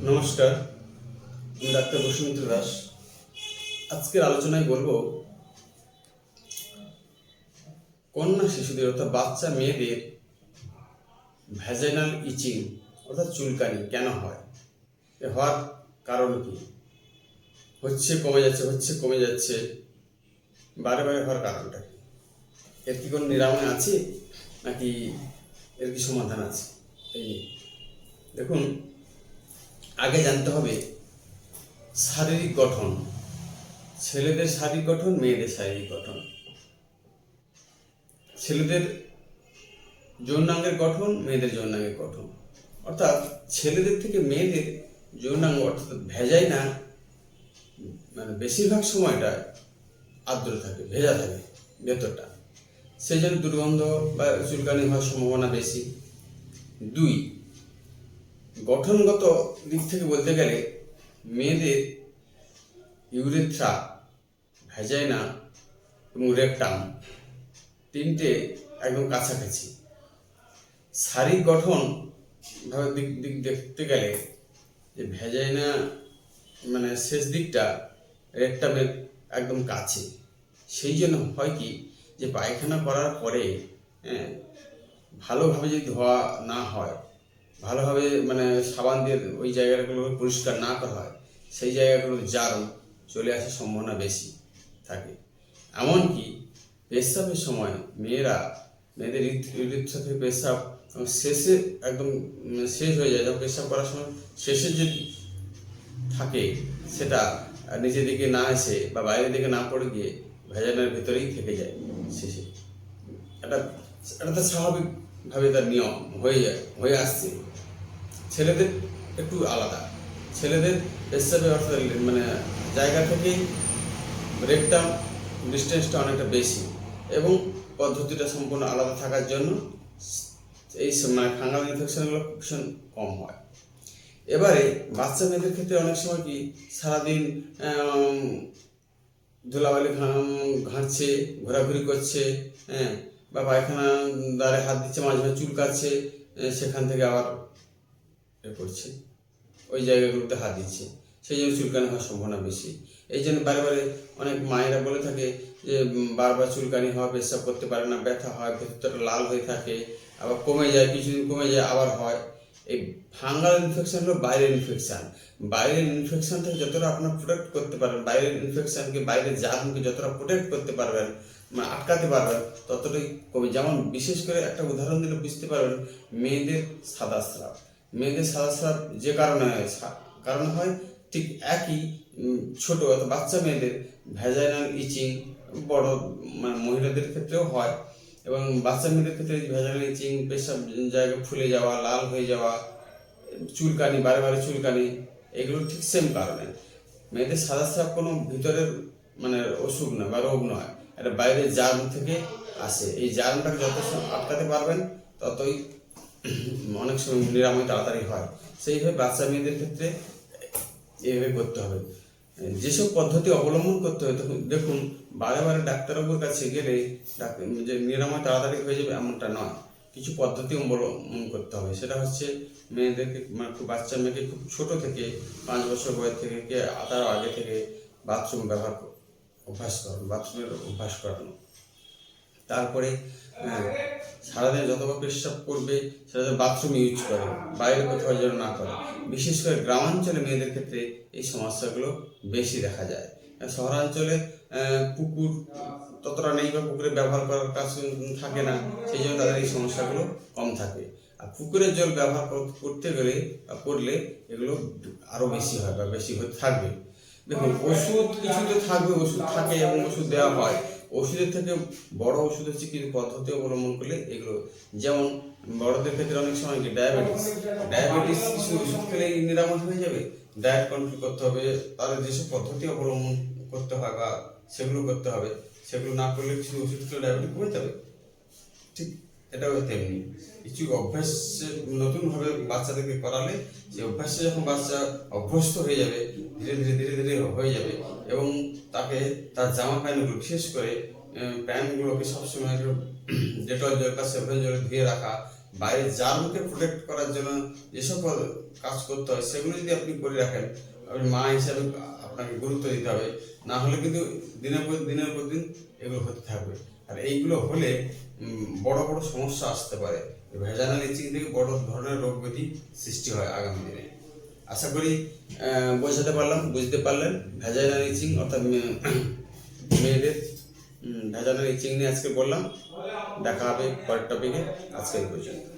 নমস্কার, আমি ডাক্তার বসুমিত্র দাস। আজকের আলোচনায় বলবো কন্যা শিশুদের অর্থাৎ বাচ্চা মেয়েদের ভ্যাজাইনাল ইচিং অর্থাৎ চুলকানি কেন হয়, এ হওয়ার কারণ কি, হচ্ছে কমে যাচ্ছে বারে বারে হওয়ার কারণটা কি, এর কি কোনো নিরাময় আছে নাকি এর কি সমাধান আছে? এই নিয়ে দেখুন, আগে জানতে হবে শারীরিক গঠন, ছেলেদের শারীরিক গঠন, মেয়েদের শারীরিক গঠন। ছেলেদের যৌনাঙ্গের গঠন, মেয়েদের যৌনাঙ্গের গঠন, অর্থাৎ ছেলেদের থেকে মেয়েদের যৌনাঙ্গ অর্থাৎ ভেজাইনা মানে বেশিরভাগ সময়টা আর্দ্র থাকে, ভেজা থাকে ভেতরটা, সেই জন্য দুর্গন্ধ বা চুলকানি হওয়ার সম্ভাবনা বেশি। দুই, গঠনগত দিক থেকে বলতে গেলে মেয়েদের ইউরেথ্রা, ভ্যাজাইনা এবং রেকটাম তিনটে একদম কাছাকাছি। শারীরিক গঠন ভাবে দিক দেখতে গেলে যে ভ্যাজাইনা মানে শেষ দিকটা রেকটামের একদম কাছে, সেই জন্য হয় কি যে পায়খানা করার পরে ভালোভাবে যদি ধোয়া না হয়, ভালোভাবে মানে সাবান দিয়ে ওই জায়গাগুলো পরিষ্কার না করা হয়, সেই জায়গাগুলো জার্ম চলে আসার সম্ভাবনা বেশি থাকে। এমনকি পেশাবের সময় মেয়েদের ইউরেথ্রা থেকে পেশাব শেষে একদম শেষ হয়ে যায়, যখন পেশাব করার সময় শেষে যদি থাকে সেটা নিচের দিকে না এসে বা বাইরের দিকে না পড়ে গিয়ে ভেজাইনার ভেতরেই থেকে যায় শেষে। এটা তো স্বাভাবিকভাবে তার নিয়ম হয়ে আসছে। ছেলেদের একটু আলাদা, ছেলেদের পেশাবের অর্থাৎ মানে জায়গা থেকে রেকটাম ডিস্টেন্সটা অনেকটা বেশি এবং পদ্ধতিটা সম্পূর্ণ আলাদা থাকার জন্য এই মানে ফাঙ্গাল ইনফেকশনগুলো ভীষণ কম হয়। এবারে বাচ্চা মেয়েদের ক্ষেত্রে অনেক সময় কি সারাদিন ধুলাবালি ঘাঁটছে, ঘোরাঘুরি করছে, বা পায়খানা দ্বারে হাত দিচ্ছে, মাঝে মাঝে চুলকাচ্ছে, সেখান থেকে আবার করছে, ওই জায়গাগুলোতে হাত দিচ্ছে, সেই জন্য চুলকানি হওয়ার সম্ভাবনা বেশি। এই জন্য বারে বারে অনেক মায়েরা বলে থাকে যে বারবার চুলকানি হওয়া, পেশাব করতে পারে না, ব্যথা হয়, ভেতরটা লাল হয়ে থাকে, আবার কমে যায়, কিছুদিন কমে যায়, আবার হয়। এই ফাঙ্গাল ইনফেকশন হলো বাইরের ইনফেকশান। বাইরের ইনফেকশান থেকে যতটা আপনার প্রোটেক্ট করতে পারবেন, বাইরের ইনফেকশানকে, বাইরের জার্মকে যতটা প্রোটেক্ট করতে পারবেন, মানে আটকাতে পারবেন, ততটাই কমে। যেমন বিশেষ করে একটা উদাহরণ দিলে বুঝতে পারবেন, মেয়েদের সাদা স্রাব। মেয়েদের সাদা স্রাব যে কারণে হয় ঠিক একই ছোট অর্থাৎ বাচ্চা মেয়েদের ভ্যাজাইনাল ইচিং বড় মানে মহিলাদের ক্ষেত্রেও হয়, এবং বাচ্চা মেয়েদের ক্ষেত্রে ভ্যাজাইনাল ইচিং, পেশাব জায়গা ফুলে যাওয়া, লাল হয়ে যাওয়া, চুলকানি, বারে বারে চুলকানি, এগুলো ঠিক সেম কারণে। মেয়েদের সাদা স্রাব কোনো ভিতরের মানে অসুখ নয় বা রোগ নয়, এটা বাইরের জার্ম থেকে আসে। এই জার্মটাকে যত আটকাতে পারবেন ততই অনেক সময় নিরাময় তাড়াতাড়ি হয়। সেইভাবে বাচ্চা মেয়েদের ক্ষেত্রে এইভাবে করতে হবে। যেসব পদ্ধতি অবলম্বন করতে হবে, দেখুন বারে বারে ডাক্তারবাবুর কাছে গেলে যে নিরাময় তাড়াতাড়ি হয়ে যাবে এমনটা নয়, কিছু পদ্ধতি অবলম্বন করতে হবে। সেটা হচ্ছে মেয়েদেরকে মানে বাচ্চা মেয়েকে খুব ছোট থেকে 5 বছর বয়স থেকে তার আগে থেকে বাথরুমের অভ্যাস করানো। তারপরে সারাদিন যতবার পেশাব করবে সেটা বাথরুম ইউজ করে, বাইরে কোথাও যেন না করে। বিশেষ করে গ্রামাঞ্চলে মেয়েদের ক্ষেত্রে এই সমস্যাগুলো বেশি দেখা যায়। শহরাঞ্চলে পুকুর ততটা নেই বা পুকুরে ব্যবহার করার কাজ থাকে না, সেই জন্য তাদের এই সমস্যাগুলো কম থাকে। আর পুকুরের জল ব্যবহার করতে গেলে বা করলে এগুলো আরও বেশি হয় বা বেশি হতে থাকবে। দেখুন, ওষুধ কিছু তো থাকবে, ওষুধ থাকে এবং ওষুধ দেওয়া হয়। ওষুধের থেকে বড় ওষুধ হচ্ছে কিছু পদ্ধতি অবলম্বন করলে এগুলো, যেমন বড়দের ক্ষেত্রে অনেক সময় কি ডায়াবেটিস কিছু ওষুধ খেলেই নিরাময় হয়ে যাবে। ডায়েট কন্ট্রোল করতে হবে, তাহলে যেসব পদ্ধতি অবলম্বন করতে হয় বা সেগুলো করতে হবে, সেগুলো না করলে কিছু ওষুধ খেলে ডায়াবেটিস কমে যাবে। ঠিক এটাও তেমনি কিছু অভ্যাস নতুনভাবে বাচ্চাদেরকে করালে সেই অভ্যাসে যখন বাচ্চা অভ্যস্ত হয়ে যাবে, ধীরে ধীরে হয়ে যাবে, এবং তাকে তার জামা প্যান্টগুলো, বিশেষ করে প্যান্টগুলোকে সবসময় ডেটল জল বা সেভেন জলে ধুয়ে রাখা, বাইরের জার্মকে প্রোটেক্ট করার জন্য যে সকল কাজ করতে হয় সেগুলো যদি আপনি করে রাখেন, আপনি মা হিসাবে আপনাকে গুরুত্ব দিতে হবে, না হলে কিন্তু দিনের পর দিন এগুলো হতে থাকবে। আর এইগুলো হলে বড় বড় সমস্যা আসতে পারে। ভেজানাল ইচিং থেকে বড় ধরনের রোগ ব্যাধি সৃষ্টি হয় আগামী দিনে। আশা করি বুঝতে পারলেন ভেজানাল ইচিং অর্থাৎ মেয়েদের ভেজানাল ইচিং নিয়ে আজকে বললাম। দেখা হবে পরের টপিকে। আজকে এই পর্যন্ত।